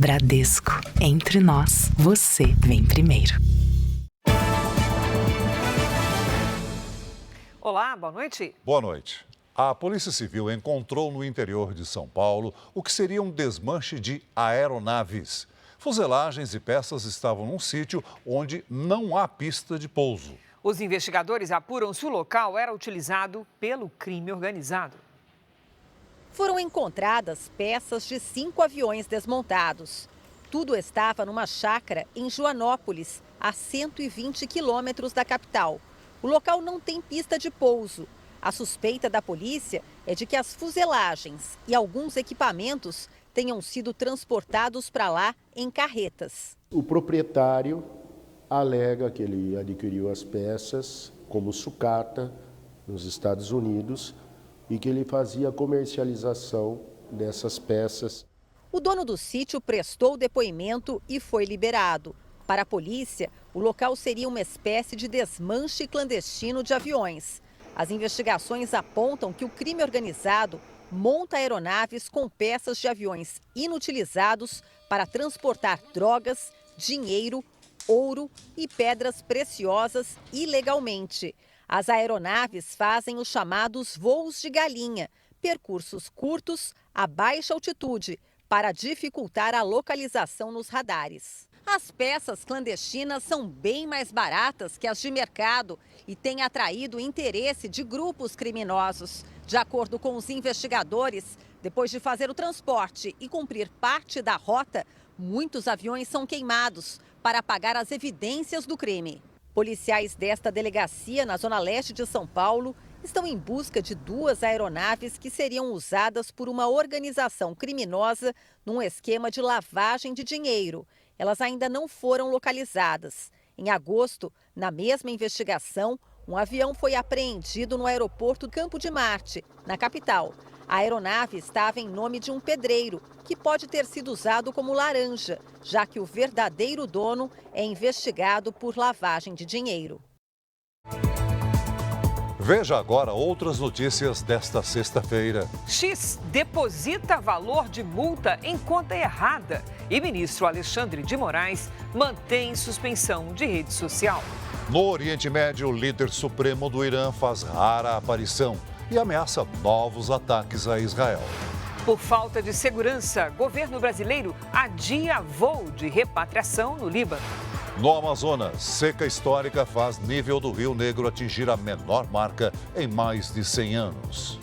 Bradesco. Entre nós, você vem primeiro. Olá, boa noite. Boa noite. A Polícia Civil encontrou no interior de São Paulo o que seria um desmanche de aeronaves. Fuselagens e peças estavam num sítio onde não há pista de pouso. Os investigadores apuram se o local era utilizado pelo crime organizado. Foram encontradas peças de 5 aviões desmontados. Tudo estava numa chácara em Joanópolis, a 120 quilômetros da capital. O local não tem pista de pouso. A suspeita da polícia é de que as fuselagens e alguns equipamentos tenham sido transportados para lá em carretas. O proprietário alega que ele adquiriu as peças como sucata nos Estados Unidos e que ele fazia a comercialização dessas peças. O dono do sítio prestou depoimento e foi liberado. Para a polícia, o local seria uma espécie de desmanche clandestino de aviões. As investigações apontam que o crime organizado monta aeronaves com peças de aviões inutilizados para transportar drogas, dinheiro, ouro e pedras preciosas ilegalmente. As aeronaves fazem os chamados voos de galinha, percursos curtos a baixa altitude, para dificultar a localização nos radares. As peças clandestinas são bem mais baratas que as de mercado e têm atraído o interesse de grupos criminosos. De acordo com os investigadores, depois de fazer o transporte e cumprir parte da rota, muitos aviões são queimados para apagar as evidências do crime. Policiais desta delegacia, na zona leste de São Paulo, estão em busca de 2 aeronaves que seriam usadas por uma organização criminosa num esquema de lavagem de dinheiro. Elas ainda não foram localizadas. Em agosto, na mesma investigação, um avião foi apreendido no aeroporto Campo de Marte, na capital. A aeronave estava em nome de um pedreiro, que pode ter sido usado como laranja, já que o verdadeiro dono é investigado por lavagem de dinheiro. Veja agora outras notícias desta sexta-feira. X deposita valor de multa em conta errada e ministro Alexandre de Moraes mantém suspensão de rede social. No Oriente Médio, o líder supremo do Irã faz rara aparição e ameaça novos ataques a Israel. Por falta de segurança, governo brasileiro adia voo de repatriação no Líbano. No Amazonas, seca histórica faz nível do Rio Negro atingir a menor marca em mais de 100 anos.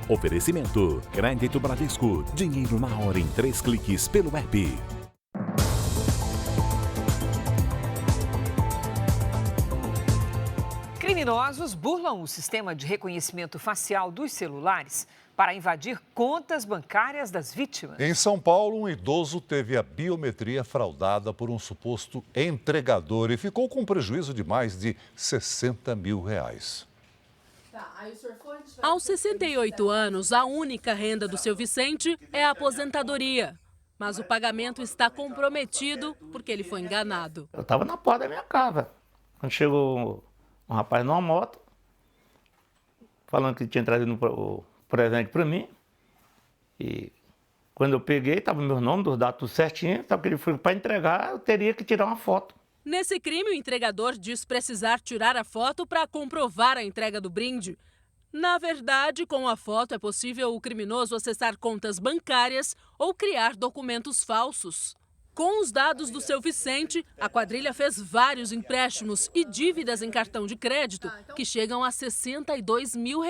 Oferecimento: Crédito Bradesco. Dinheiro na hora em 3 cliques pelo app. Criminosos burlam o sistema de reconhecimento facial dos celulares para invadir contas bancárias das vítimas. Em São Paulo, um idoso teve a biometria fraudada por um suposto entregador e ficou com prejuízo de mais de R$60 mil. Aos 68 anos, a única renda do seu Vicente é a aposentadoria. Mas o pagamento está comprometido porque ele foi enganado. Eu estava na porta da minha casa. Quando chegou um rapaz numa moto, falando que tinha trazido o presente para mim. E quando eu peguei, estava o meu nome, dos dados tudo certinho, só que ele foi para entregar, eu teria que tirar uma foto. Nesse crime, o entregador diz precisar tirar a foto para comprovar a entrega do brinde. Na verdade, com a foto é possível o criminoso acessar contas bancárias ou criar documentos falsos. Com os dados do seu Vicente, a quadrilha fez vários empréstimos e dívidas em cartão de crédito que chegam a R$62 mil.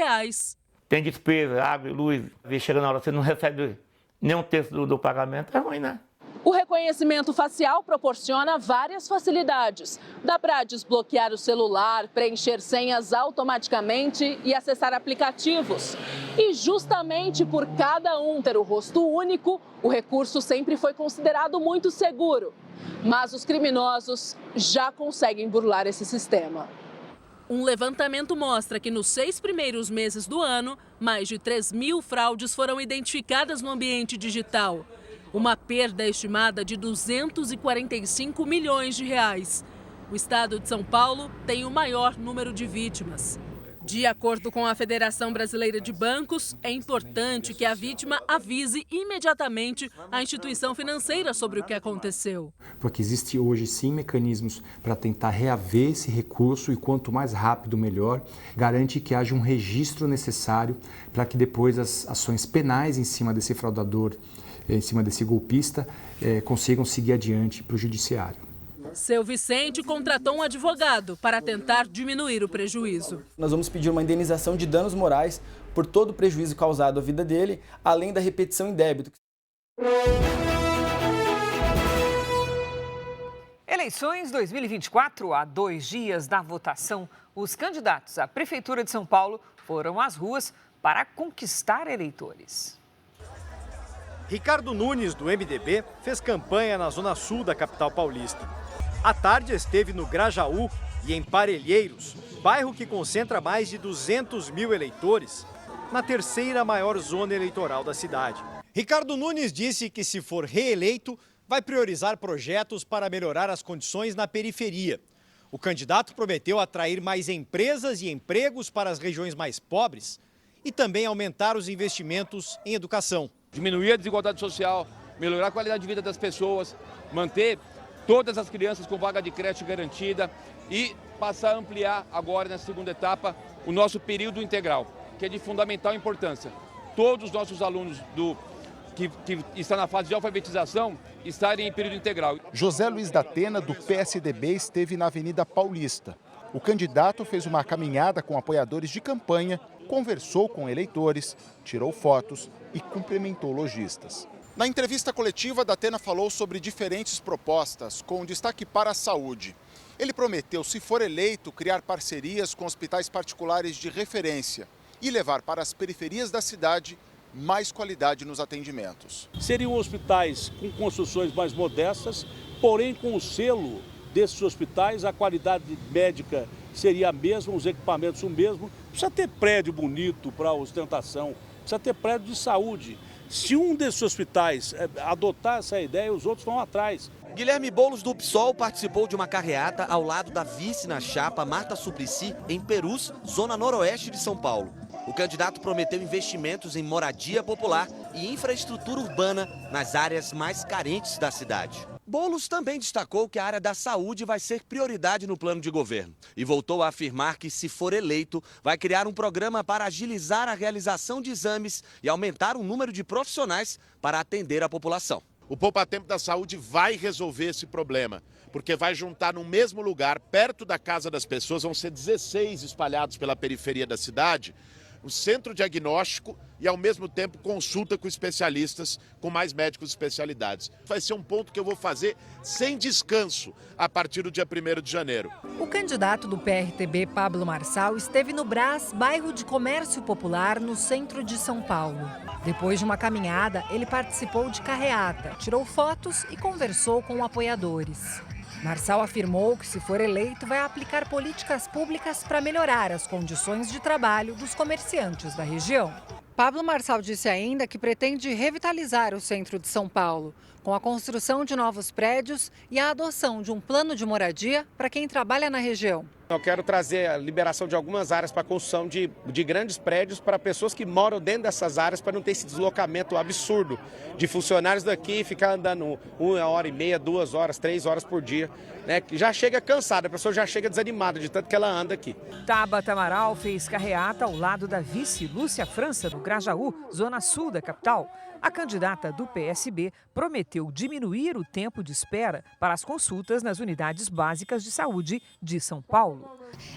Tem despesa, água e luz, e chega na hora você não recebe nem um terço do pagamento, é ruim, né? O reconhecimento facial proporciona várias facilidades. Dá para desbloquear o celular, preencher senhas automaticamente e acessar aplicativos. E justamente por cada um ter o rosto único, o recurso sempre foi considerado muito seguro. Mas os criminosos já conseguem burlar esse sistema. Um levantamento mostra que nos 6 primeiros meses do ano, mais de 3.000 fraudes foram identificadas no ambiente digital. Uma perda estimada de R$245 milhões. O estado de São Paulo tem o maior número de vítimas. De acordo com a Federação Brasileira de Bancos, é importante que a vítima avise imediatamente a instituição financeira sobre o que aconteceu. Porque existe hoje sim mecanismos para tentar reaver esse recurso e quanto mais rápido melhor, garante que haja um registro necessário para que depois as ações penais em cima desse fraudador, em cima desse golpista, consigam seguir adiante para o judiciário. Seu Vicente contratou um advogado para tentar diminuir o prejuízo. Nós vamos pedir uma indenização de danos morais por todo o prejuízo causado à vida dele, além da repetição em débito. Eleições 2024, há 2 dias da votação, os candidatos à Prefeitura de São Paulo foram às ruas para conquistar eleitores. Ricardo Nunes, do MDB, fez campanha na zona sul da capital paulista. À tarde esteve no Grajaú e em Parelheiros, bairro que concentra mais de 200 mil eleitores, na terceira maior zona eleitoral da cidade. Ricardo Nunes disse que, se for reeleito, vai priorizar projetos para melhorar as condições na periferia. O candidato prometeu atrair mais empresas e empregos para as regiões mais pobres e também aumentar os investimentos em educação. Diminuir a desigualdade social, melhorar a qualidade de vida das pessoas, manter todas as crianças com vaga de creche garantida e passar a ampliar agora, na segunda etapa, o nosso período integral, que é de fundamental importância. Todos os nossos alunos que estão na fase de alfabetização estarem em período integral. José Luiz da Atena, do PSDB, esteve na Avenida Paulista. O candidato fez uma caminhada com apoiadores de campanha, conversou com eleitores, tirou fotos e cumprimentou lojistas. Na entrevista coletiva, da Atena falou sobre diferentes propostas, com destaque para a saúde. Ele prometeu, se for eleito, criar parcerias com hospitais particulares de referência e levar para as periferias da cidade mais qualidade nos atendimentos. Seriam hospitais com construções mais modestas, porém com o selo desses hospitais, a qualidade médica seria a mesma, os equipamentos o mesmo. Precisa ter prédio bonito para ostentação, precisa ter prédio de saúde. Se um desses hospitais adotar essa ideia, os outros vão atrás. Guilherme Boulos, do PSOL, participou de uma carreata ao lado da vice na chapa Marta Suplicy, em Perus, zona noroeste de São Paulo. O candidato prometeu investimentos em moradia popular e infraestrutura urbana nas áreas mais carentes da cidade. Boulos também destacou que a área da saúde vai ser prioridade no plano de governo e voltou a afirmar que, se for eleito, vai criar um programa para agilizar a realização de exames e aumentar o número de profissionais para atender a população. O Poupa Tempo da Saúde vai resolver esse problema, porque vai juntar no mesmo lugar, perto da casa das pessoas, vão ser 16 espalhados pela periferia da cidade, o centro diagnóstico e, ao mesmo tempo, consulta com especialistas, com mais médicos de especialidades. Vai ser um ponto que eu vou fazer sem descanso a partir do dia 1º de janeiro. O candidato do PRTB, Pablo Marçal, esteve no Brás, bairro de comércio popular, no centro de São Paulo. Depois de uma caminhada, ele participou de carreata, tirou fotos e conversou com apoiadores. Marçal afirmou que, se for eleito, vai aplicar políticas públicas para melhorar as condições de trabalho dos comerciantes da região. Pablo Marçal disse ainda que pretende revitalizar o centro de São Paulo, com a construção de novos prédios e a adoção de um plano de moradia para quem trabalha na região. Eu quero trazer a liberação de algumas áreas para a construção de grandes prédios para pessoas que moram dentro dessas áreas, para não ter esse deslocamento absurdo de funcionários daqui e ficar andando 1h30, 2 horas, 3 horas por dia, né? Já chega cansada, a pessoa já chega desanimada de tanto que ela anda aqui. Tabata Amaral fez carreata ao lado da vice Lúcia França, do Grajaú, zona sul da capital. A candidata do PSB prometeu diminuir o tempo de espera para as consultas nas unidades básicas de saúde de São Paulo.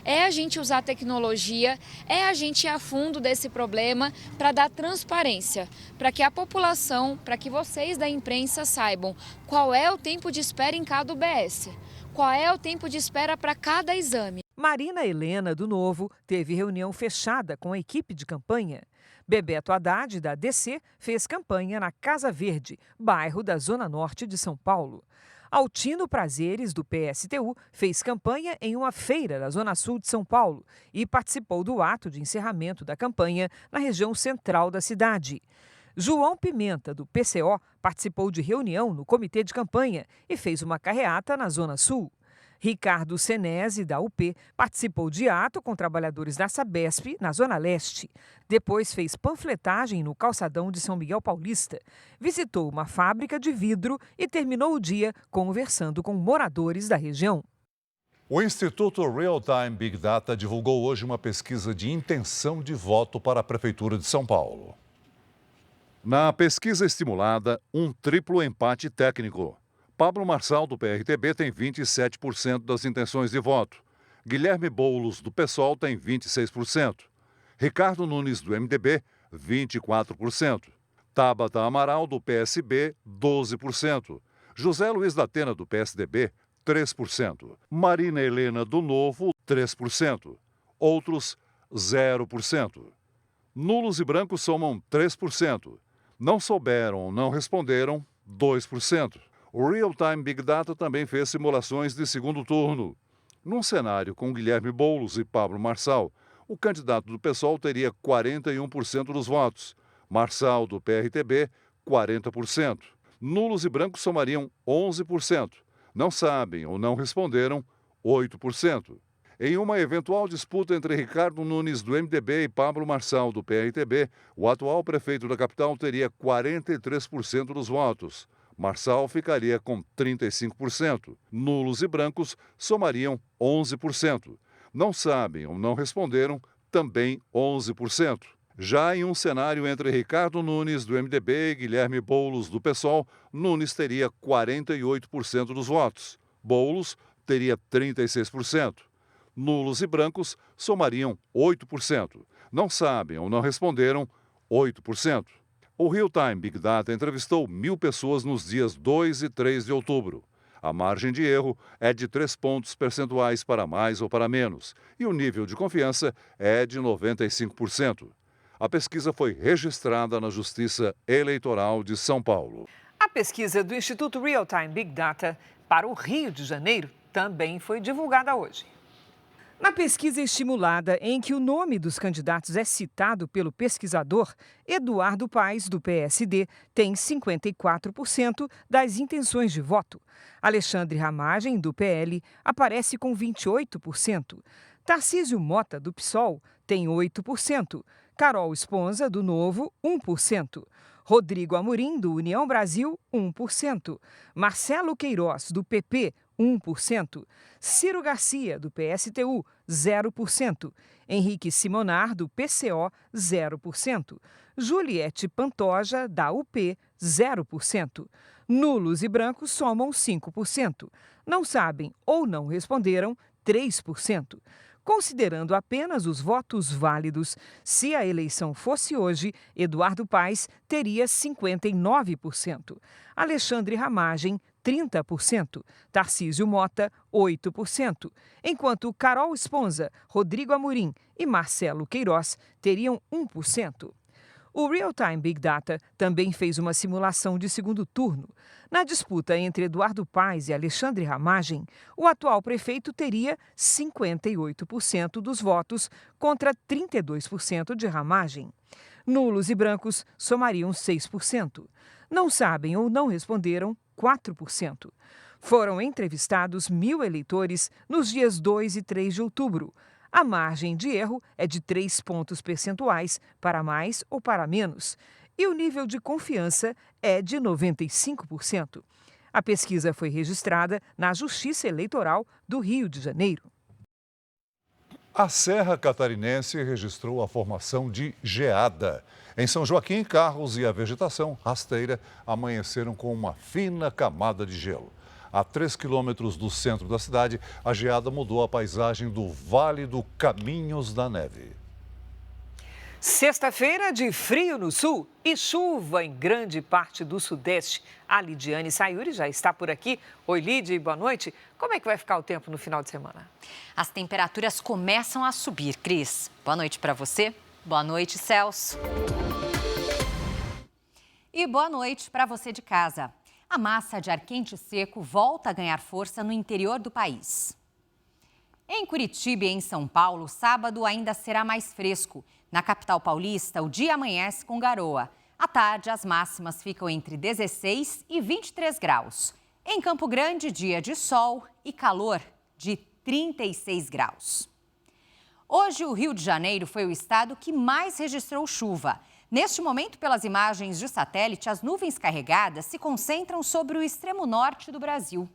É a gente usar a tecnologia, é a gente ir a fundo desse problema para dar transparência, para que a população, para que vocês da imprensa saibam qual é o tempo de espera em cada UBS, qual é o tempo de espera para cada exame. Marina Helena, do Novo, teve reunião fechada com a equipe de campanha. Bebeto Haddad, da DC, fez campanha na Casa Verde, bairro da Zona Norte de São Paulo. Altino Prazeres, do PSTU, fez campanha em uma feira da Zona Sul de São Paulo e participou do ato de encerramento da campanha na região central da cidade. João Pimenta, do PCO, participou de reunião no comitê de campanha e fez uma carreata na Zona Sul. Ricardo Senese, da UP, participou de ato com trabalhadores da Sabesp, na Zona Leste. Depois fez panfletagem no calçadão de São Miguel Paulista. Visitou uma fábrica de vidro e terminou o dia conversando com moradores da região. O Instituto Real Time Big Data divulgou hoje uma pesquisa de intenção de voto para a Prefeitura de São Paulo. Na pesquisa estimulada, um triplo empate técnico. Pablo Marçal, do PRTB, tem 27% das intenções de voto. Guilherme Boulos, do PSOL, tem 26%. Ricardo Nunes, do MDB, 24%. Tabata Amaral, do PSB, 12%. José Luiz da Atena, do PSDB, 3%. Marina Helena, do Novo, 3%. Outros, 0%. Nulos e brancos somam 3%. Não souberam ou não responderam, 2%. O Real Time Big Data também fez simulações de segundo turno. Num cenário com Guilherme Boulos e Pablo Marçal, o candidato do PSOL teria 41% dos votos. Marçal, do PRTB, 40%. Nulos e brancos somariam 11%. Não sabem ou não responderam, 8%. Em uma eventual disputa entre Ricardo Nunes, do MDB, e Pablo Marçal, do PRTB, o atual prefeito da capital teria 43% dos votos. Marçal ficaria com 35%. Nulos e brancos somariam 11%. Não sabem ou não responderam, também 11%. Já em um cenário entre Ricardo Nunes, do MDB, e Guilherme Boulos, do PSOL, Nunes teria 48% dos votos. Boulos teria 36%. Nulos e brancos somariam 8%. Não sabem ou não responderam, 8%. O Real Time Big Data entrevistou 1.000 pessoas nos dias 2 e 3 de outubro. A margem de erro é de 3 pontos percentuais para mais ou para menos, e o nível de confiança é de 95%. A pesquisa foi registrada na Justiça Eleitoral de São Paulo. A pesquisa do Instituto Real Time Big Data para o Rio de Janeiro também foi divulgada hoje. Na pesquisa estimulada, em que o nome dos candidatos é citado pelo pesquisador, Eduardo Paes, do PSD, tem 54% das intenções de voto. Alexandre Ramagem, do PL, aparece com 28%. Tarcísio Mota, do PSOL, tem 8%. Carol Esponza, do Novo, 1%. Rodrigo Amorim, do União Brasil, 1%. Marcelo Queiroz, do PP, 1%. Ciro Garcia, do PSTU, 0%. Henrique Simonar, do PCO, 0%. Juliette Pantoja, da UP, 0%. Nulos e brancos somam 5%. Não sabem ou não responderam, 3%. Considerando apenas os votos válidos, se a eleição fosse hoje, Eduardo Paes teria 59%. Alexandre Ramagem, 30%. Tarcísio Mota, 8%. Enquanto Carol Esponza, Rodrigo Amorim e Marcelo Queiroz teriam 1%. O Real Time Big Data também fez uma simulação de segundo turno. Na disputa entre Eduardo Paes e Alexandre Ramagem, o atual prefeito teria 58% dos votos contra 32% de Ramagem. Nulos e brancos somariam 6%. Não sabem ou não responderam, 4%. Foram entrevistados 1.000 eleitores nos dias 2 e 3 de outubro. A margem de erro é de 3 pontos percentuais para mais ou para menos. E o nível de confiança é de 95%. A pesquisa foi registrada na Justiça Eleitoral do Rio de Janeiro. A Serra Catarinense registrou a formação de geada. Em São Joaquim, carros e a vegetação rasteira amanheceram com uma fina camada de gelo. A 3 quilômetros do centro da cidade, a geada mudou a paisagem do Vale do Caminhos da Neve. Sexta-feira de frio no sul e chuva em grande parte do sudeste. A Lidiane Sayuri já está por aqui. Oi, Lidy, boa noite. Como é que vai ficar o tempo no final de semana? As temperaturas começam a subir, Cris. Boa noite para você. Boa noite, Celso. E boa noite para você de casa. A massa de ar quente e seco volta a ganhar força no interior do país. Em Curitiba e em São Paulo, sábado ainda será mais fresco. Na capital paulista, o dia amanhece com garoa. À tarde, as máximas ficam entre 16 e 23 graus. Em Campo Grande, dia de sol e calor. de 36 graus. Hoje, o Rio de Janeiro foi o estado que mais registrou chuva. Neste momento, pelas imagens de satélite, as nuvens carregadas se concentram sobre o extremo norte do Brasil.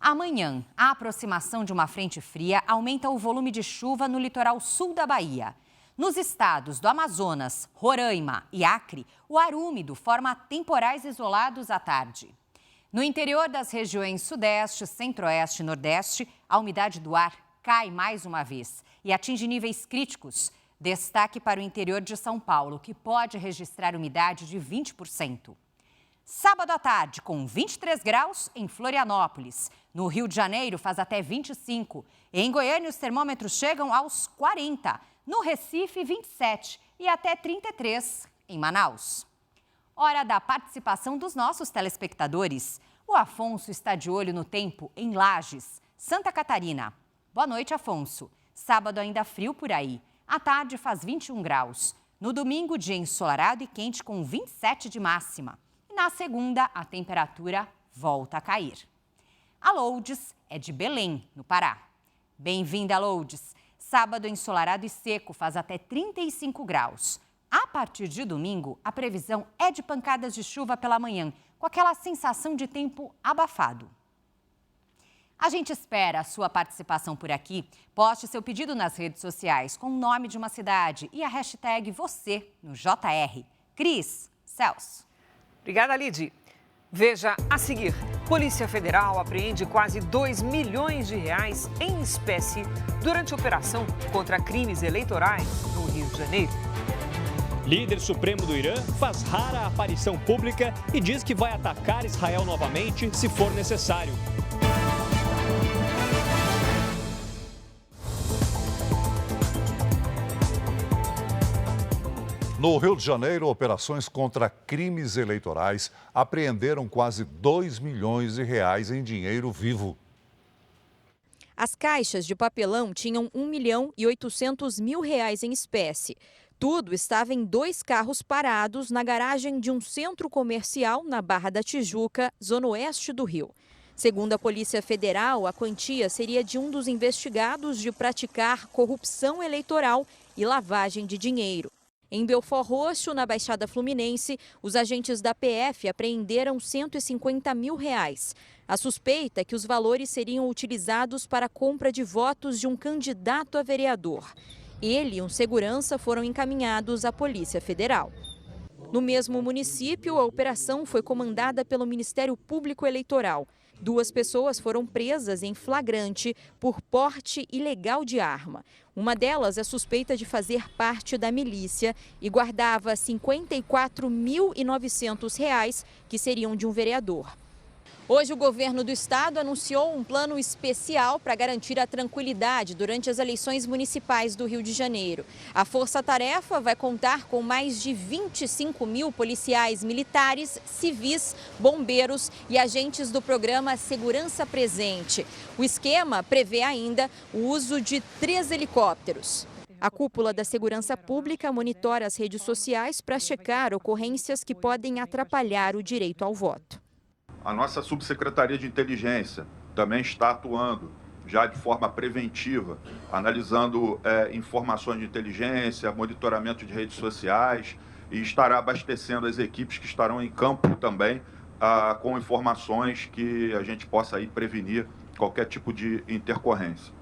Amanhã, a aproximação de uma frente fria aumenta o volume de chuva no litoral sul da Bahia. Nos estados do Amazonas, Roraima e Acre, o ar úmido forma temporais isolados à tarde. No interior das regiões Sudeste, Centro-Oeste e Nordeste, a umidade do ar cai mais uma vez e atinge níveis críticos. Destaque para o interior de São Paulo, que pode registrar umidade de 20%. Sábado à tarde, com 23 graus em Florianópolis. No Rio de Janeiro, faz até 25. Em Goiânia, os termômetros chegam aos 40. No Recife, 27. E até 33 em Manaus. Hora da participação dos nossos telespectadores. O Afonso está de olho no tempo em Lages, Santa Catarina. Boa noite, Afonso. Sábado ainda frio por aí. À tarde faz 21 graus. No domingo, dia ensolarado e quente com 27 de máxima. E na segunda, a temperatura volta a cair. A Lourdes é de Belém, no Pará. Bem-vinda, Lourdes. Sábado ensolarado e seco faz até 35 graus. A partir de domingo, a previsão é de pancadas de chuva pela manhã, com aquela sensação de tempo abafado. A gente espera a sua participação por aqui. Poste seu pedido nas redes sociais com o nome de uma cidade e a hashtag você no JR. Cris, Celso. Obrigada, Lid. Veja a seguir. Polícia Federal apreende quase 2 milhões de reais em espécie durante operação contra crimes eleitorais no Rio de Janeiro. Líder supremo do Irã faz rara aparição pública e diz que vai atacar Israel novamente se for necessário. No Rio de Janeiro, operações contra crimes eleitorais apreenderam quase 2 milhões de reais em dinheiro vivo. As caixas de papelão tinham R$ 1.800.000 em espécie. Tudo estava em 2 carros parados na garagem de um centro comercial na Barra da Tijuca, zona oeste do Rio. Segundo a Polícia Federal, a quantia seria de um dos investigados de praticar corrupção eleitoral e lavagem de dinheiro. Em Belford Roxo, na Baixada Fluminense, os agentes da PF apreenderam R$ 150 mil. A suspeita é que os valores seriam utilizados para a compra de votos de um candidato a vereador. Ele e um segurança foram encaminhados à Polícia Federal. No mesmo município, a operação foi comandada pelo Ministério Público Eleitoral. 2 pessoas foram presas em flagrante por porte ilegal de arma. Uma delas é suspeita de fazer parte da milícia e guardava R$ 54.900, que seriam de um vereador. Hoje, o governo do estado anunciou um plano especial para garantir a tranquilidade durante as eleições municipais do Rio de Janeiro. A força-tarefa vai contar com mais de 25 mil policiais militares, civis, bombeiros e agentes do programa Segurança Presente. O esquema prevê ainda o uso de 3 helicópteros. A cúpula da Segurança Pública monitora as redes sociais para checar ocorrências que podem atrapalhar o direito ao voto. A nossa subsecretaria de inteligência também está atuando já de forma preventiva, analisando informações de inteligência, monitoramento de redes sociais e estará abastecendo as equipes que estarão em campo também com informações que a gente possa aí prevenir qualquer tipo de intercorrência.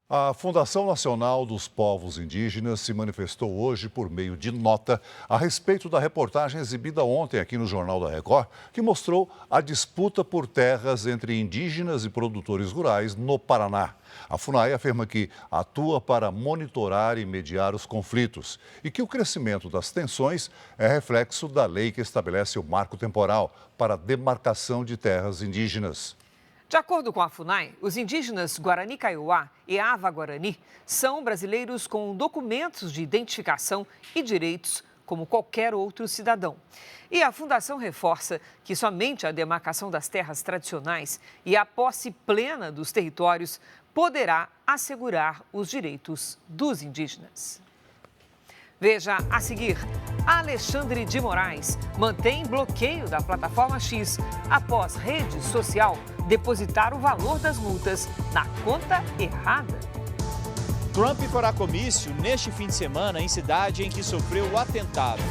A Fundação Nacional dos Povos Indígenas se manifestou hoje por meio de nota a respeito da reportagem exibida ontem aqui no Jornal da Record, que mostrou a disputa por terras entre indígenas e produtores rurais no Paraná. A FUNAI afirma que atua para monitorar e mediar os conflitos e que o crescimento das tensões é reflexo da lei que estabelece o marco temporal para a demarcação de terras indígenas. De acordo com a FUNAI, os indígenas Guarani Kaiowá e Ava Guarani são brasileiros com documentos de identificação e direitos como qualquer outro cidadão. E a Fundação reforça que somente a demarcação das terras tradicionais e a posse plena dos territórios poderá assegurar os direitos dos indígenas. Veja a seguir. Alexandre de Moraes mantém bloqueio da plataforma X após rede social depositar o valor das multas na conta errada. Trump fará comício neste fim de semana em cidade em que sofreu o atentado.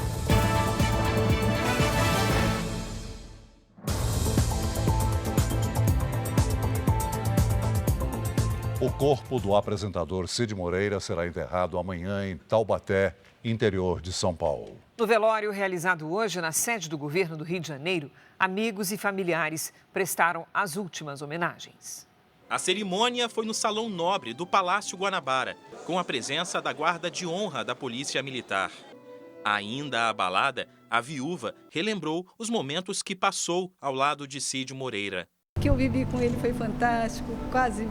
O corpo do apresentador Cid Moreira será enterrado amanhã em Taubaté, interior de São Paulo. No velório realizado hoje na sede do governo do Rio de Janeiro, amigos e familiares prestaram as últimas homenagens. A cerimônia foi no Salão Nobre do Palácio Guanabara, com a presença da guarda de honra da Polícia Militar. Ainda abalada, a viúva relembrou os momentos que passou ao lado de Cid Moreira. O que eu vivi com ele foi fantástico, quase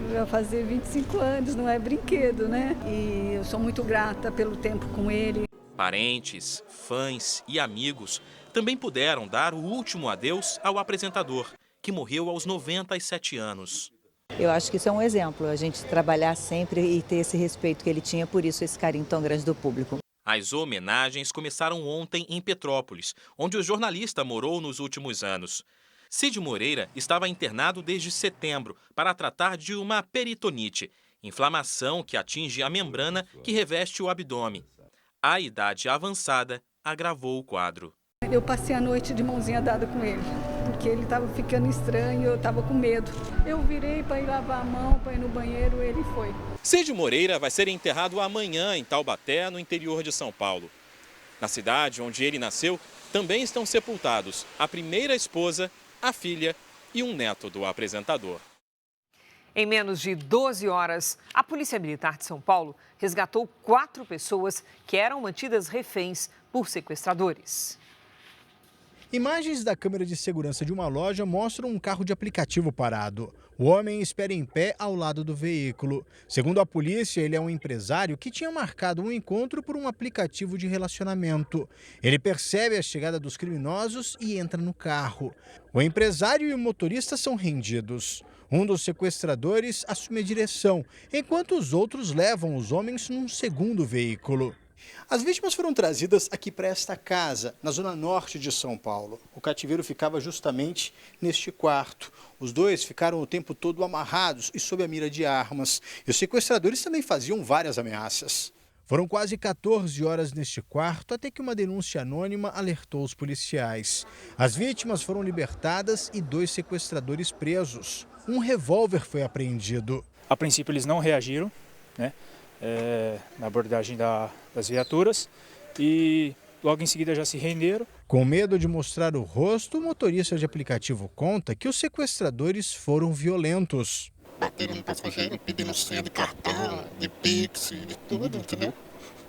vai fazer 25 anos, não é brinquedo, né? E eu sou muito grata pelo tempo com ele. Parentes, fãs e amigos também puderam dar o último adeus ao apresentador, que morreu aos 97 anos. Eu acho que isso é um exemplo, a gente trabalhar sempre e ter esse respeito que ele tinha, por isso esse carinho tão grande do público. As homenagens começaram ontem em Petrópolis, onde o jornalista morou nos últimos anos. Cid Moreira estava internado desde setembro para tratar de uma peritonite, inflamação que atinge a membrana que reveste o abdômen. A idade avançada agravou o quadro. Eu passei a noite de mãozinha dada com ele, porque ele estava ficando estranho, eu estava com medo. Eu virei para ir lavar a mão, para ir no banheiro, ele foi. Cid Moreira vai ser enterrado amanhã em Taubaté, no interior de São Paulo. Na cidade onde ele nasceu, também estão sepultados a primeira esposa, a filha e um neto do apresentador. Em menos de 12 horas, a Polícia Militar de São Paulo resgatou 4 pessoas que eram mantidas reféns por sequestradores. Imagens da câmera de segurança de uma loja mostram um carro de aplicativo parado. O homem espera em pé ao lado do veículo. Segundo a polícia, ele é um empresário que tinha marcado um encontro por um aplicativo de relacionamento. Ele percebe a chegada dos criminosos e entra no carro. O empresário e o motorista são rendidos. Um dos sequestradores assume a direção, enquanto os outros levam os homens num segundo veículo. As vítimas foram trazidas aqui para esta casa, na zona norte de São Paulo. O cativeiro ficava justamente neste quarto. Os dois ficaram o tempo todo amarrados e sob a mira de armas. E os sequestradores também faziam várias ameaças. Foram quase 14 horas neste quarto até que uma denúncia anônima alertou os policiais. As vítimas foram libertadas e 2 sequestradores presos. Um revólver foi apreendido. A princípio eles não reagiram, né? Na abordagem das viaturas e logo em seguida já se renderam. Com medo de mostrar o rosto, o motorista de aplicativo conta que os sequestradores foram violentos. Bateram no passageiro, pedindo senha de cartão, de Pix, de tudo, entendeu?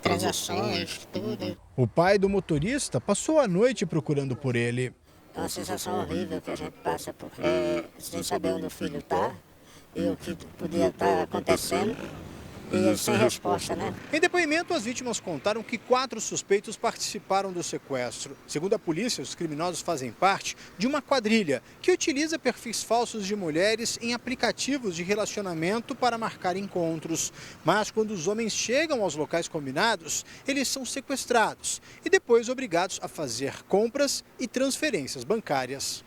Transações, tudo. O pai do motorista passou a noite procurando por ele. É uma sensação horrível que a gente passa porque sem saber onde o filho está e o que podia estar acontecendo. E sem resposta, né? Em depoimento, as vítimas contaram que 4 suspeitos participaram do sequestro. Segundo a polícia, os criminosos fazem parte de uma quadrilha que utiliza perfis falsos de mulheres em aplicativos de relacionamento para marcar encontros. Mas quando os homens chegam aos locais combinados, eles são sequestrados e depois obrigados a fazer compras e transferências bancárias.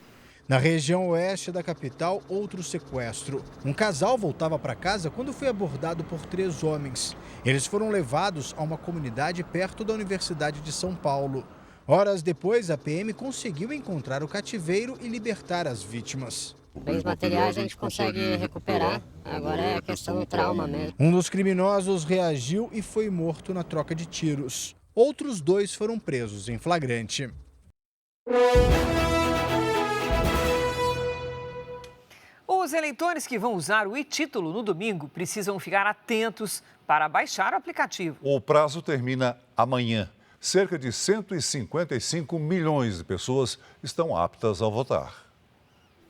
Na região oeste da capital, outro sequestro. Um casal voltava para casa quando foi abordado por 3 homens. Eles foram levados a uma comunidade perto da Universidade de São Paulo. Horas depois, a PM conseguiu encontrar o cativeiro e libertar as vítimas. Bens materiais a gente consegue recuperar, agora é questão do trauma mesmo. Um dos criminosos reagiu e foi morto na troca de tiros. Outros 2 foram presos em flagrante. Os eleitores que vão usar o e-título no domingo precisam ficar atentos para baixar o aplicativo. O prazo termina amanhã. Cerca de 155 milhões de pessoas estão aptas a votar.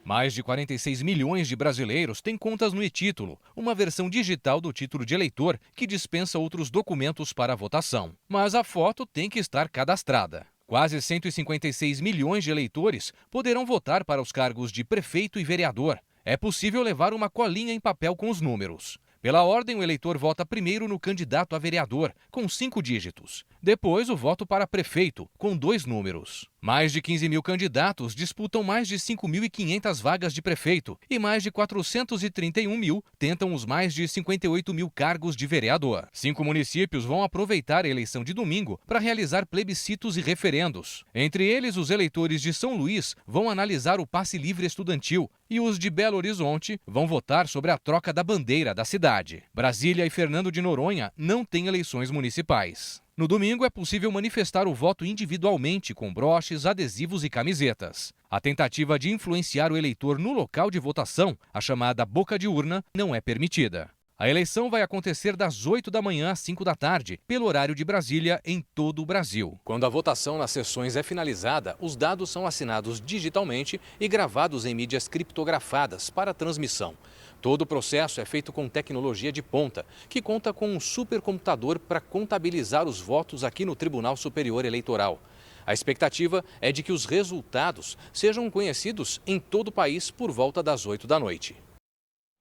Mais de 46 milhões de brasileiros têm contas no e-título, uma versão digital do título de eleitor que dispensa outros documentos para a votação. Mas a foto tem que estar cadastrada. Quase 156 milhões de eleitores poderão votar para os cargos de prefeito e vereador. É possível levar uma colinha em papel com os números. Pela ordem, o eleitor vota primeiro no candidato a vereador, com 5 dígitos. Depois, o voto para prefeito, com 2 números. Mais de 15 mil candidatos disputam mais de 5.500 vagas de prefeito e mais de 431 mil tentam os mais de 58 mil cargos de vereador. 5 municípios vão aproveitar a eleição de domingo para realizar plebiscitos e referendos. Entre eles, os eleitores de São Luís vão analisar o passe livre estudantil e os de Belo Horizonte vão votar sobre a troca da bandeira da cidade. Brasília e Fernando de Noronha não têm eleições municipais. No domingo, é possível manifestar o voto individualmente com broches, adesivos e camisetas. A tentativa de influenciar o eleitor no local de votação, a chamada boca de urna, não é permitida. A eleição vai acontecer das 8 da manhã às 5 da tarde, pelo horário de Brasília, em todo o Brasil. Quando a votação nas sessões é finalizada, os dados são assinados digitalmente e gravados em mídias criptografadas para transmissão. Todo o processo é feito com tecnologia de ponta, que conta com um supercomputador para contabilizar os votos aqui no Tribunal Superior Eleitoral. A expectativa é de que os resultados sejam conhecidos em todo o país por volta das 8 da noite.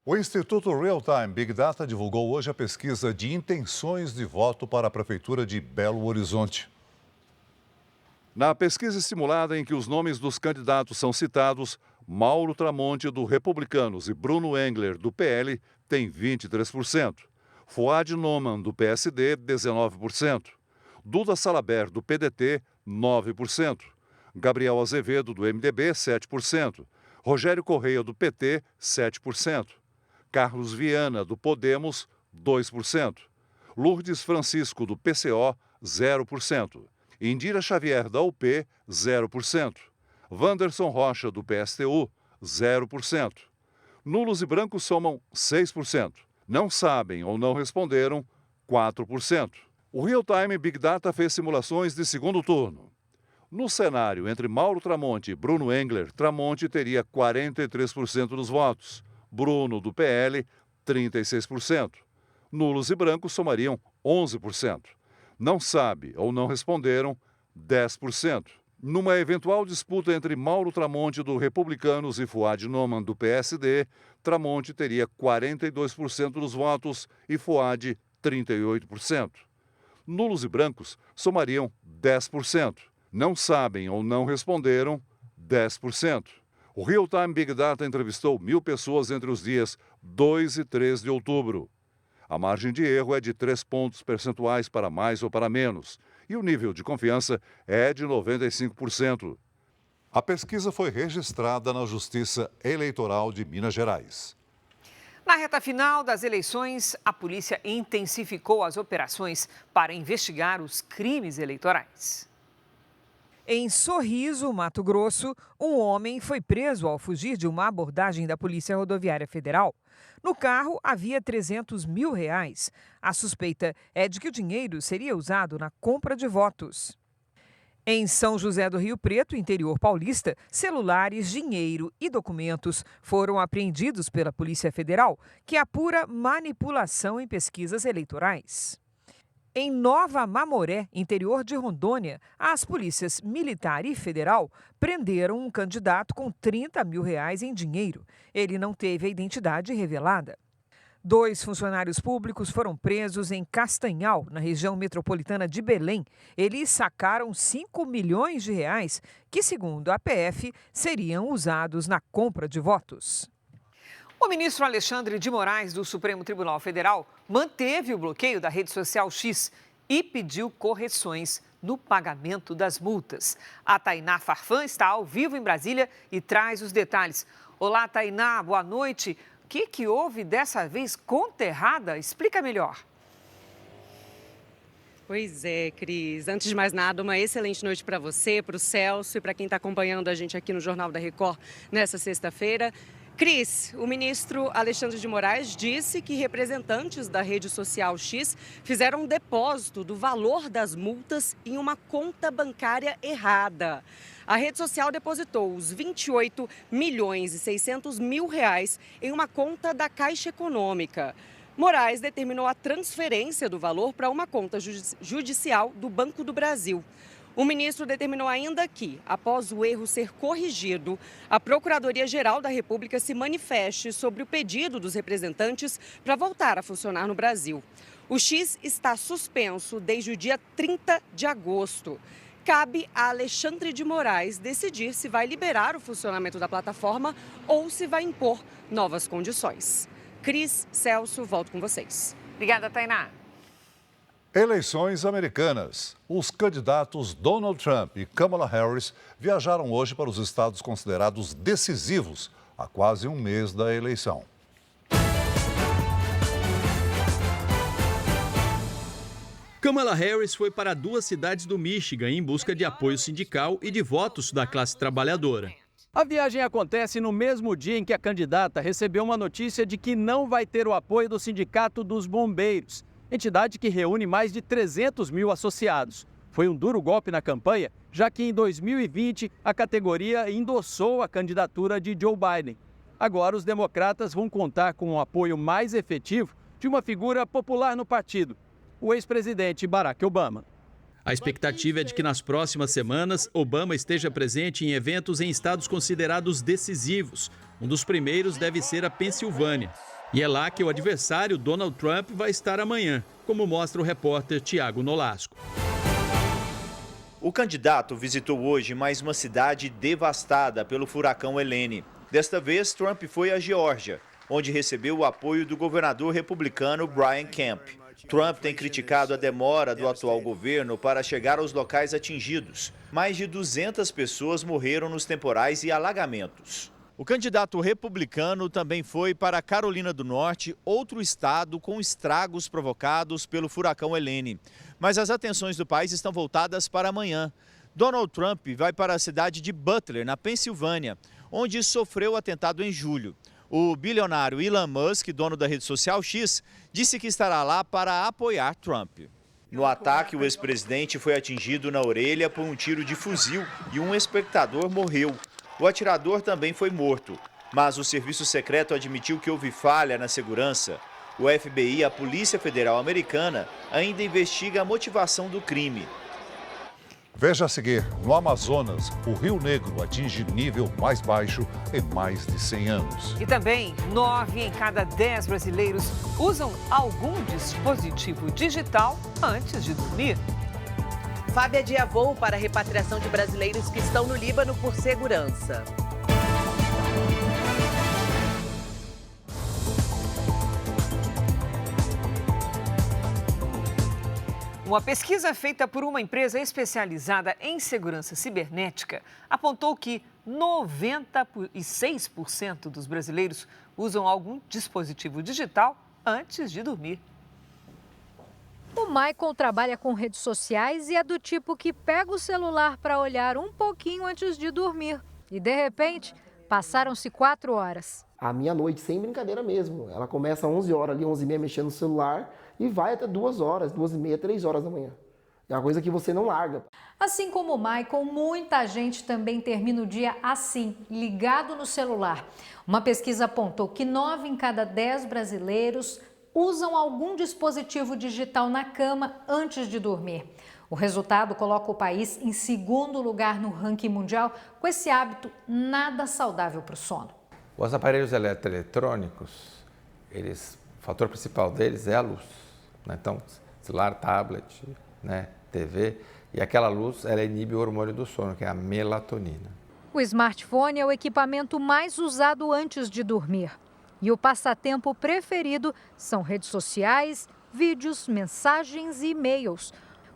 O Instituto Real Time Big Data divulgou hoje a pesquisa de intenções de voto para a Prefeitura de Belo Horizonte. Na pesquisa simulada em que os nomes dos candidatos são citados, Mauro Tramonte, do Republicanos, e Bruno Engler, do PL, têm 23%. Fuad Noman, do PSD, 19%. Duda Salabert, do PDT, 9%. Gabriel Azevedo, do MDB, 7%. Rogério Correia, do PT, 7%. Carlos Viana, do Podemos, 2%. Lourdes Francisco, do PCO, 0%. Indira Xavier, da UP, 0%. Wanderson Rocha, do PSTU, 0%. Nulos e brancos somam 6%. Não sabem ou não responderam, 4%. O Real Time Big Data fez simulações de segundo turno. No cenário entre Mauro Tramonte e Bruno Engler, Tramonte teria 43% dos votos. Bruno, do PL, 36%. Nulos e brancos somariam 11%. Não sabe ou não responderam, 10%. Numa eventual disputa entre Mauro Tramonte, do Republicanos, e Fuad Noman, do PSD, Tramonte teria 42% dos votos e Fuad, 38%. Nulos e brancos somariam 10%. Não sabem ou não responderam, 10%. O Real Time Big Data entrevistou 1.000 pessoas entre os dias 2 e 3 de outubro. A margem de erro é de 3 pontos percentuais para mais ou para menos, e o nível de confiança é de 95%. A pesquisa foi registrada na Justiça Eleitoral de Minas Gerais. Na reta final das eleições, a polícia intensificou as operações para investigar os crimes eleitorais. Em Sorriso, Mato Grosso, um homem foi preso ao fugir de uma abordagem da Polícia Rodoviária Federal. No carro havia R$300 mil. A suspeita é de que o dinheiro seria usado na compra de votos. Em São José do Rio Preto, interior paulista, celulares, dinheiro e documentos foram apreendidos pela Polícia Federal, que apura manipulação em pesquisas eleitorais. Em Nova Mamoré, interior de Rondônia, as polícias militar e federal prenderam um candidato com R$30 mil em dinheiro. Ele não teve a identidade revelada. 2 funcionários públicos foram presos em Castanhal, na região metropolitana de Belém. Eles sacaram R$5 milhões, que, segundo a PF, seriam usados na compra de votos. O ministro Alexandre de Moraes, do Supremo Tribunal Federal, manteve o bloqueio da rede social X e pediu correções no pagamento das multas. A Tainá Farfan está ao vivo em Brasília e traz os detalhes. Olá, Tainá, boa noite. O que houve dessa vez? Conta errada? Explica melhor. Pois é, Cris. Antes de mais nada, uma excelente noite para você, para o Celso e para quem está acompanhando a gente aqui no Jornal da Record nessa sexta-feira. Cris, o ministro Alexandre de Moraes disse que representantes da rede social X fizeram um depósito do valor das multas em uma conta bancária errada. A rede social depositou os R$28 milhões e 600 mil em uma conta da Caixa Econômica. Moraes determinou a transferência do valor para uma conta judicial do Banco do Brasil. O ministro determinou ainda que, após o erro ser corrigido, a Procuradoria-Geral da República se manifeste sobre o pedido dos representantes para voltar a funcionar no Brasil. O X está suspenso desde o dia 30 de agosto. Cabe a Alexandre de Moraes decidir se vai liberar o funcionamento da plataforma ou se vai impor novas condições. Cris, Celso, volto com vocês. Obrigada, Tainá. Eleições americanas. Os candidatos Donald Trump e Kamala Harris viajaram hoje para os estados considerados decisivos há quase um mês da eleição. Kamala Harris foi para 2 cidades do Michigan em busca de apoio sindical e de votos da classe trabalhadora. A viagem acontece no mesmo dia em que a candidata recebeu uma notícia de que não vai ter o apoio do Sindicato dos Bombeiros, entidade que reúne mais de 300 mil associados. Foi um duro golpe na campanha, já que em 2020 a categoria endossou a candidatura de Joe Biden. Agora os democratas vão contar com um apoio mais efetivo de uma figura popular no partido, o ex-presidente Barack Obama. A expectativa é de que nas próximas semanas Obama esteja presente em eventos em estados considerados decisivos. Um dos primeiros deve ser a Pensilvânia. E é lá que o adversário Donald Trump vai estar amanhã, como mostra o repórter Tiago Nolasco. O candidato visitou hoje mais uma cidade devastada pelo furacão Helene. Desta vez, Trump foi à Geórgia, onde recebeu o apoio do governador republicano Brian Kemp. Trump tem criticado a demora do atual governo para chegar aos locais atingidos. Mais de 200 pessoas morreram nos temporais e alagamentos. O candidato republicano também foi para a Carolina do Norte, outro estado com estragos provocados pelo furacão Helene. Mas as atenções do país estão voltadas para amanhã. Donald Trump vai para a cidade de Butler, na Pensilvânia, onde sofreu atentado em julho. O bilionário Elon Musk, dono da rede social X, disse que estará lá para apoiar Trump. No ataque, o ex-presidente foi atingido na orelha por um tiro de fuzil e um espectador morreu. O atirador também foi morto, mas o serviço secreto admitiu que houve falha na segurança. O FBI e a Polícia Federal Americana ainda investiga a motivação do crime. Veja a seguir, no Amazonas, o Rio Negro atinge nível mais baixo em mais de 100 anos. E também, 9 em cada 10 brasileiros usam algum dispositivo digital antes de dormir. Fábia adia voo para a repatriação de brasileiros que estão no Líbano por segurança. Uma pesquisa feita por uma empresa especializada em segurança cibernética apontou que 96% dos brasileiros usam algum dispositivo digital antes de dormir. O Michael trabalha com redes sociais e é do tipo que pega o celular para olhar um pouquinho antes de dormir. E, de repente, passaram-se 4 horas. A minha noite, sem brincadeira mesmo, ela começa às 11 horas, ali 11h30, mexendo no celular e vai até 2 horas, 2h30, 3 horas da manhã. É uma coisa que você não larga. Assim como o Michael, muita gente também termina o dia assim, ligado no celular. Uma pesquisa apontou que 9 em cada 10 brasileiros usam algum dispositivo digital na cama antes de dormir. O resultado coloca o país em 2º lugar no ranking mundial, com esse hábito nada saudável para o sono. Os aparelhos eletrônicos, o fator principal deles é a luz. Né? Então, celular, tablet, né? TV, e aquela luz ela inibe o hormônio do sono, que é a melatonina. O smartphone é o equipamento mais usado antes de dormir. E o passatempo preferido são redes sociais, vídeos, mensagens e e-mails.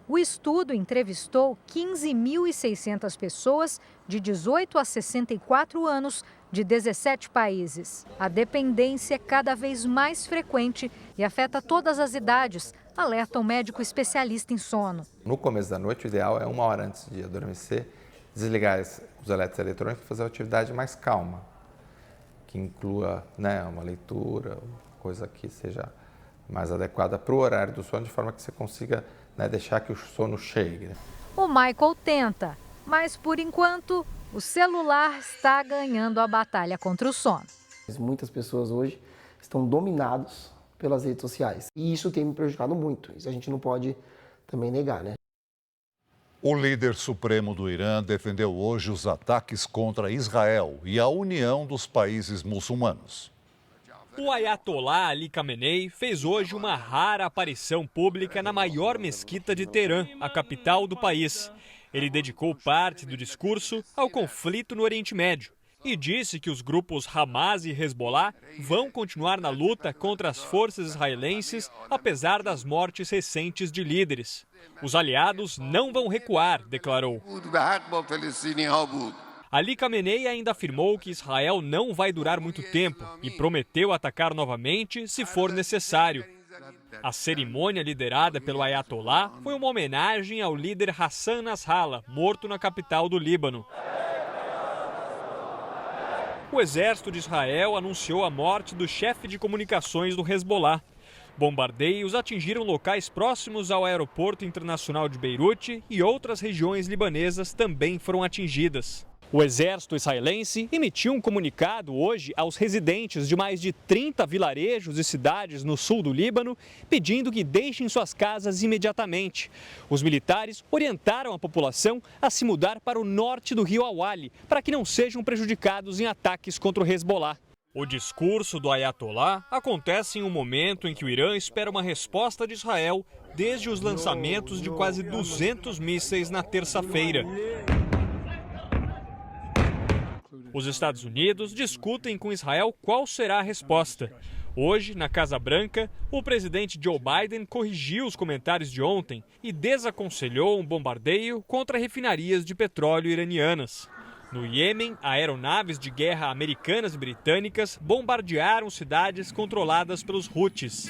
O estudo entrevistou 15.600 pessoas de 18 a 64 anos de 17 países. A dependência é cada vez mais frequente e afeta todas as idades, alerta um médico especialista em sono. No começo da noite, o ideal é 1 hora antes de adormecer, desligar os eletroeletrônicos e fazer uma atividade mais calma, que inclua, né, uma leitura, coisa que seja mais adequada para o horário do sono, de forma que você consiga, né, deixar que o sono chegue. Né? O Michael tenta, mas por enquanto o celular está ganhando a batalha contra o sono. Muitas pessoas hoje estão dominados pelas redes sociais e isso tem me prejudicado muito. Isso a gente não pode também negar, né? O líder supremo do Irã defendeu hoje os ataques contra Israel e a união dos países muçulmanos. O Ayatollah Ali Khamenei fez hoje uma rara aparição pública na maior mesquita de Teherã, a capital do país. Ele dedicou parte do discurso ao conflito no Oriente Médio e disse que os grupos Hamas e Hezbollah vão continuar na luta contra as forças israelenses, apesar das mortes recentes de líderes. Os aliados não vão recuar, declarou. Ali Khamenei ainda afirmou que Israel não vai durar muito tempo e prometeu atacar novamente se for necessário. A cerimônia liderada pelo Ayatollah foi uma homenagem ao líder Hassan Nasrallah, morto na capital do Líbano. O exército de Israel anunciou a morte do chefe de comunicações do Hezbollah. Bombardeios atingiram locais próximos ao aeroporto internacional de Beirute e outras regiões libanesas também foram atingidas. O exército israelense emitiu um comunicado hoje aos residentes de mais de 30 vilarejos e cidades no sul do Líbano, pedindo que deixem suas casas imediatamente. Os militares orientaram a população a se mudar para o norte do rio Awali, para que não sejam prejudicados em ataques contra o Hezbollah. O discurso do Ayatollah acontece em um momento em que o Irã espera uma resposta de Israel desde os lançamentos de quase 200 mísseis na terça-feira. Os Estados Unidos discutem com Israel qual será a resposta. Hoje, na Casa Branca, o presidente Joe Biden corrigiu os comentários de ontem e desaconselhou um bombardeio contra refinarias de petróleo iranianas. No Iêmen, aeronaves de guerra americanas e britânicas bombardearam cidades controladas pelos Houthis.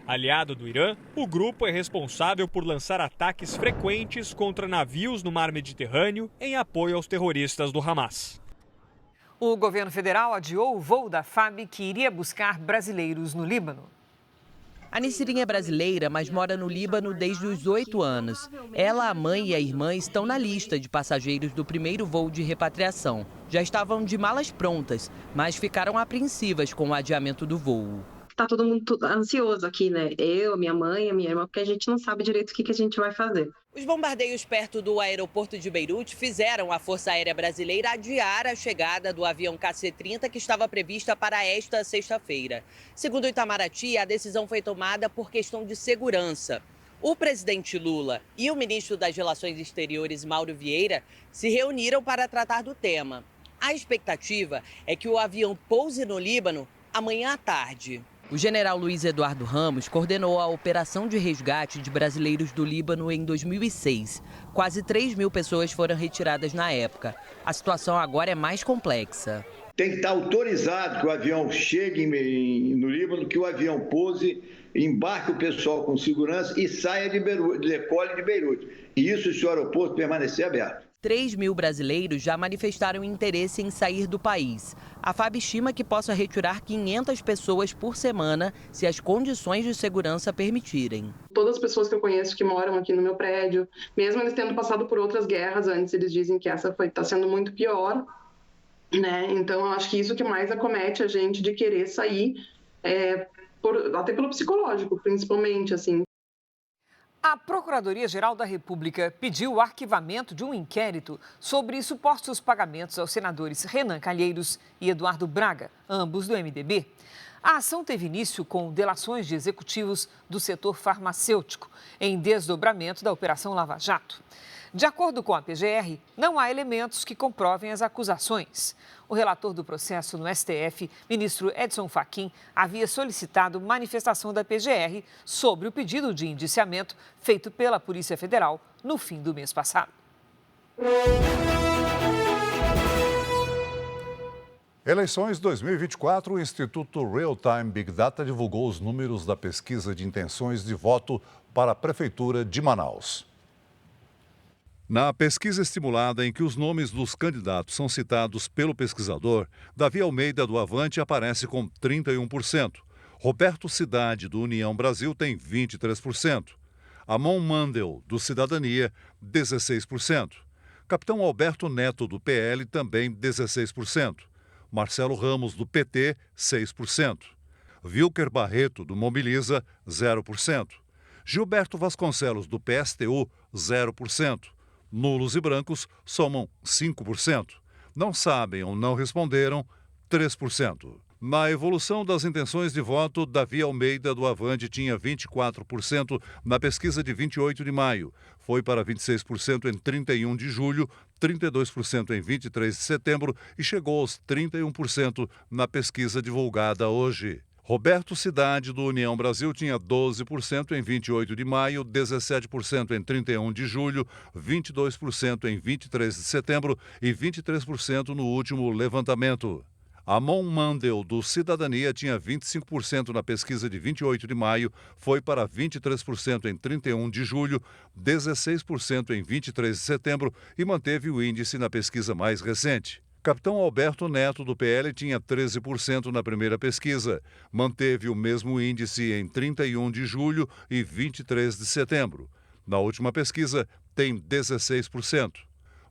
Aliado do Irã, o grupo é responsável por lançar ataques frequentes contra navios no mar Mediterrâneo em apoio aos terroristas do Hamas. O governo federal adiou o voo da FAB que iria buscar brasileiros no Líbano. A Nicirinha é brasileira, mas mora no Líbano desde os 8 anos. Ela, a mãe e a irmã estão na lista de passageiros do primeiro voo de repatriação. Já estavam de malas prontas, mas ficaram apreensivas com o adiamento do voo. Tá todo mundo ansioso aqui, né? Eu, minha mãe, a minha irmã, porque a gente não sabe direito o que a gente vai fazer. Os bombardeios perto do aeroporto de Beirute fizeram a Força Aérea Brasileira adiar a chegada do avião KC-30 que estava prevista para esta sexta-feira. Segundo o Itamaraty, a decisão foi tomada por questão de segurança. O presidente Lula e o ministro das Relações Exteriores, Mauro Vieira, se reuniram para tratar do tema. A expectativa é que o avião pouse no Líbano amanhã à tarde. O general Luiz Eduardo Ramos coordenou a operação de resgate de brasileiros do Líbano em 2006. Quase 3.000 pessoas foram retiradas na época. A situação agora é mais complexa. Tem que estar autorizado que o avião chegue no Líbano, que o avião pouse, embarque o pessoal com segurança e saia de Beirute, decole de Beirute. E isso se o aeroporto permanecer aberto. 3.000 brasileiros já manifestaram interesse em sair do país. A FAB estima que possa retirar 500 pessoas por semana, se as condições de segurança permitirem. Todas as pessoas que eu conheço que moram aqui no meu prédio, mesmo eles tendo passado por outras guerras antes, eles dizem que essa está sendo muito pior, né? Então, eu acho que isso que mais acomete a gente de querer sair, até pelo psicológico, principalmente, assim. A Procuradoria-Geral da República pediu o arquivamento de um inquérito sobre supostos pagamentos aos senadores Renan Calheiros e Eduardo Braga, ambos do MDB. A ação teve início com delações de executivos do setor farmacêutico, em desdobramento da Operação Lava Jato. De acordo com a PGR, não há elementos que comprovem as acusações. O relator do processo no STF, ministro Edson Fachin, havia solicitado manifestação da PGR sobre o pedido de indiciamento feito pela Polícia Federal no fim do mês passado. Eleições 2024, o Instituto Real Time Big Data divulgou os números da pesquisa de intenções de voto para a Prefeitura de Manaus. Na pesquisa estimulada em que os nomes dos candidatos são citados pelo pesquisador, Davi Almeida do Avante aparece com 31%. Roberto Cidade do União Brasil tem 23%. Amon Mandel do Cidadania, 16%. Capitão Alberto Neto do PL também 16%. Marcelo Ramos do PT, 6%. Wilker Barreto do Mobiliza, 0%. Gilberto Vasconcelos, do PSTU, 0%. Nulos e brancos somam 5%. Não sabem ou não responderam, 3%. Na evolução das intenções de voto, Davi Almeida, do Avante, tinha 24% na pesquisa de 28 de maio. Foi para 26% em 31 de julho, 32% em 23 de setembro e chegou aos 31% na pesquisa divulgada hoje. Roberto Cidade, do União Brasil, tinha 12% em 28 de maio, 17% em 31 de julho, 22% em 23 de setembro e 23% no último levantamento. Amon Mandel, do Cidadania, tinha 25% na pesquisa de 28 de maio, foi para 23% em 31 de julho, 16% em 23 de setembro e manteve o índice na pesquisa mais recente. Capitão Alberto Neto, do PL, tinha 13% na primeira pesquisa, manteve o mesmo índice em 31 de julho e 23 de setembro. Na última pesquisa, tem 16%.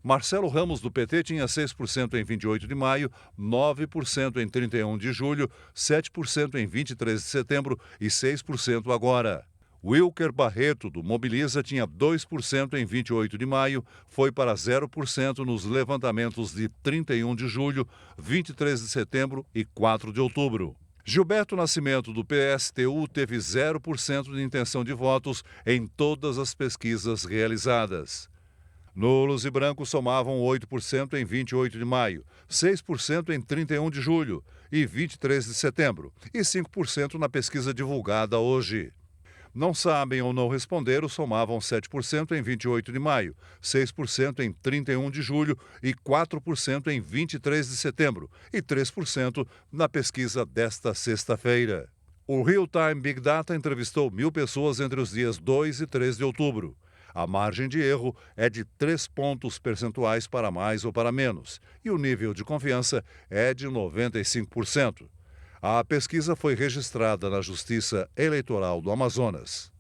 Marcelo Ramos, do PT, tinha 6% em 28 de maio, 9% em 31 de julho, 7% em 23 de setembro e 6% agora. Wilker Barreto, do Mobiliza, tinha 2% em 28 de maio, foi para 0% nos levantamentos de 31 de julho, 23 de setembro e 4 de outubro. Gilberto Nascimento, do PSTU, teve 0% de intenção de votos em todas as pesquisas realizadas. Nulos e brancos somavam 8% em 28 de maio, 6% em 31 de julho e 23 de setembro e 5% na pesquisa divulgada hoje. Não sabem ou não responderam somavam 7% em 28 de maio, 6% em 31 de julho e 4% em 23 de setembro e 3% na pesquisa desta sexta-feira. O Real Time Big Data entrevistou 1.000 pessoas entre os dias 2 e 3 de outubro. A margem de erro é de 3 pontos percentuais para mais ou para menos, e o nível de confiança é de 95%. A pesquisa foi registrada na Justiça Eleitoral do Amazonas.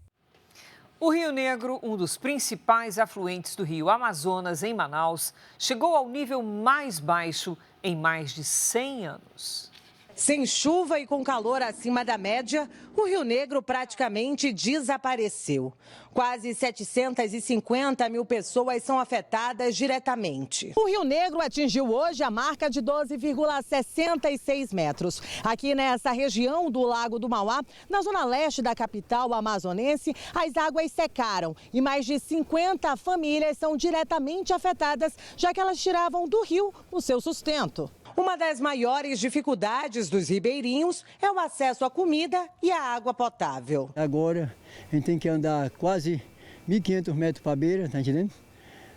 O Rio Negro, um dos principais afluentes do rio Amazonas, em Manaus, chegou ao nível mais baixo em mais de 100 anos. Sem chuva e com calor acima da média, o Rio Negro praticamente desapareceu. Quase 750 mil pessoas são afetadas diretamente. O Rio Negro atingiu hoje a marca de 12,66 metros. Aqui nessa região do Lago do Mauá, na zona leste da capital amazonense, as águas secaram e mais de 50 famílias são diretamente afetadas, já que elas tiravam do rio o seu sustento. Uma das maiores dificuldades dos ribeirinhos é o acesso à comida e à água potável. Agora a gente tem que andar quase 1.500 metros para a beira, tá entendendo?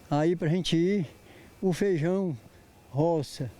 Aí para a gente ir, o feijão, roça,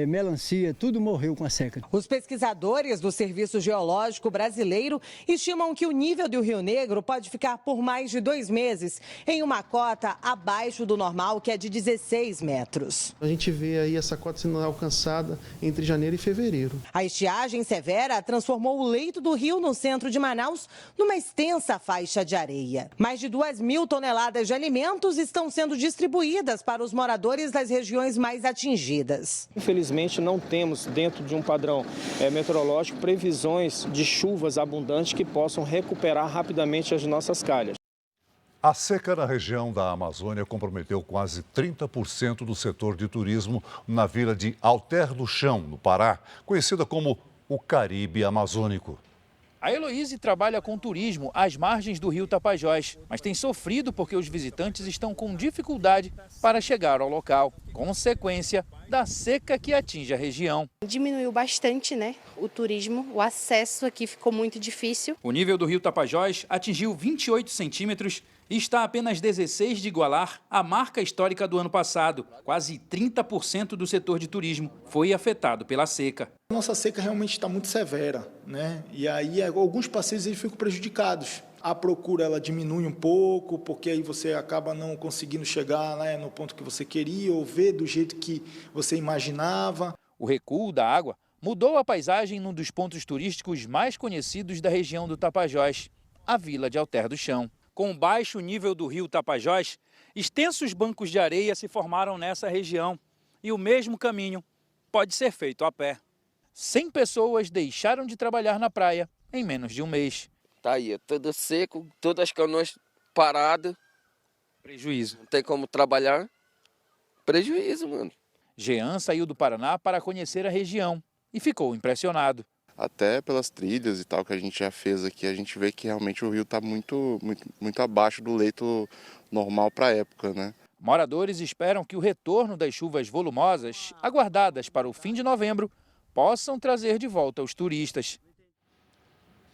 melancia, tudo morreu com a seca. Os pesquisadores do Serviço Geológico Brasileiro estimam que o nível do Rio Negro pode ficar por mais de 2 meses em uma cota abaixo do normal, que é de 16 metros. A gente vê aí essa cota sendo alcançada entre janeiro e fevereiro. A estiagem severa transformou o leito do rio no centro de Manaus numa extensa faixa de areia. Mais de 2.000 toneladas de alimentos estão sendo distribuídas para os moradores das regiões mais atingidas. Infelizmente, não temos, dentro de um padrão meteorológico, previsões de chuvas abundantes que possam recuperar rapidamente as nossas calhas. A seca na região da Amazônia comprometeu quase 30% do setor de turismo na vila de Alter do Chão, no Pará, conhecida como o Caribe Amazônico. A Heloíse trabalha com turismo às margens do rio Tapajós, mas tem sofrido porque os visitantes estão com dificuldade para chegar ao local, consequência da seca que atinge a região. Diminuiu bastante, né? O turismo, o acesso aqui ficou muito difícil. O nível do rio Tapajós atingiu 28 centímetros e está a apenas 16 de igualar a marca histórica do ano passado. Quase 30% do setor de turismo foi afetado pela seca. Nossa seca realmente está muito severa, né? E aí alguns passeios eles ficam prejudicados. A procura ela diminui um pouco, porque aí você acaba não conseguindo chegar, né, no ponto que você queria ou ver do jeito que você imaginava. O recuo da água mudou a paisagem num dos pontos turísticos mais conhecidos da região do Tapajós, a Vila de Alter do Chão. Com o baixo nível do rio Tapajós, extensos bancos de areia se formaram nessa região e o mesmo caminho pode ser feito a pé. 100 pessoas deixaram de trabalhar na praia em menos de um mês. Tá aí, tudo seco, todas as canoas paradas. Prejuízo. Não tem como trabalhar. Prejuízo, mano. Jean saiu do Paraná para conhecer a região e ficou impressionado. Até pelas trilhas e tal que a gente já fez aqui, a gente vê que realmente o rio está muito abaixo do leito normal para a época, né? Moradores esperam que o retorno das chuvas volumosas, aguardadas para o fim de novembro, possam trazer de volta os turistas.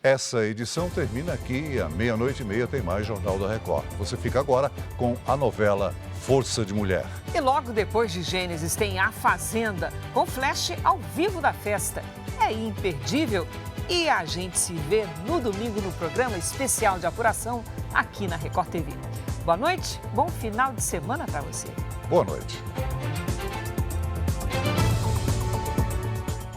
Essa edição termina aqui, à 00:30 tem mais Jornal da Record. Você fica agora com a novela Força de Mulher. E logo depois de Gênesis tem A Fazenda, com flash ao vivo da festa. É imperdível e a gente se vê no domingo no programa especial de apuração aqui na Record TV. Boa noite, bom final de semana para você. Boa noite.